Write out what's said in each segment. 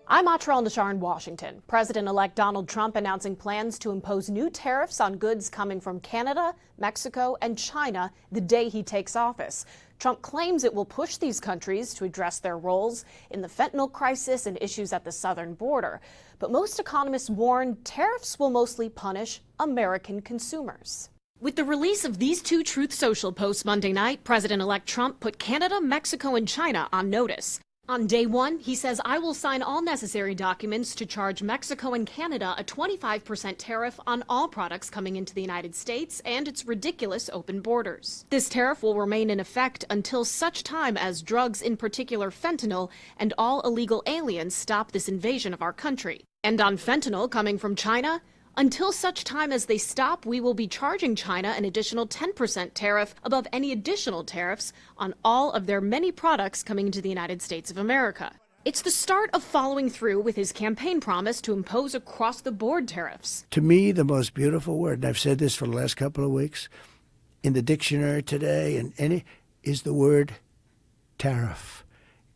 I'm Attleboro in Washington. President-elect Donald Trump announcing plans to impose new tariffs on goods coming from Canada, Mexico, and China the day he takes office. Trump claims it will push these countries to address their roles in the fentanyl crisis and issues at the southern border. But most economists warn tariffs will mostly punish American consumers. With the release of these two Truth Social posts Monday night, President-elect Trump put Canada, Mexico, and China on notice. On day one, he says, "I will sign all necessary documents to charge Mexico and Canada a 25% tariff on all products coming into the United States and its ridiculous open borders. This tariff will remain in effect until such time as drugs, in particular fentanyl, and all illegal aliens stop this invasion of our country. And on fentanyl coming from China, until such time as they stop, we will be charging China an additional 10% tariff above any additional tariffs on all of their many products coming into the United States of America." It's the start of following through with his campaign promise to impose across-the-board tariffs. To me, the most beautiful word, and I've said this for the last couple of weeks, in the dictionary today, is the word tariff.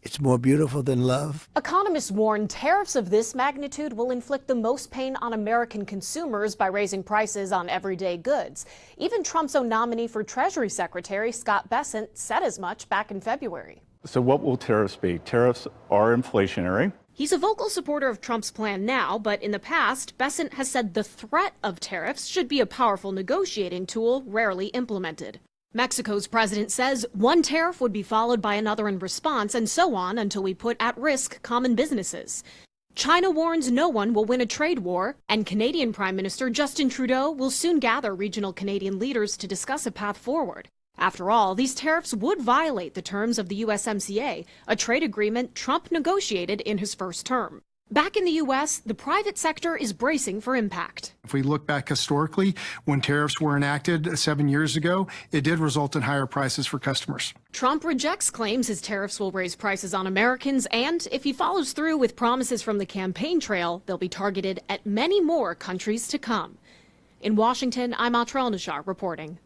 It's more beautiful than love. Economists warn tariffs of this magnitude will inflict the most pain on American consumers by raising prices on everyday goods. Even Trump's own nominee for Treasury Secretary, Scott Bessent, said as much back in February. So what will tariffs be? Tariffs are inflationary. He's a vocal supporter of Trump's plan now, but in the past, Bessent has said the threat of tariffs should be a powerful negotiating tool rarely implemented. Mexico's president says one tariff would be followed by another in response, and so on until we put at risk common businesses. China warns no one will win a trade war, and Canadian Prime Minister Justin Trudeau will soon gather regional Canadian leaders to discuss a path forward. After all, these tariffs would violate the terms of the USMCA, a trade agreement Trump negotiated in his first term. Back in the U.S., the private sector is bracing for impact. If we look back historically, when tariffs were enacted 7 years ago, it did result in higher prices for customers. Trump rejects claims his tariffs will raise prices on Americans, and if he follows through with promises from the campaign trail, they'll be targeted at many more countries to come. In Washington, I'm Attleboro reporting.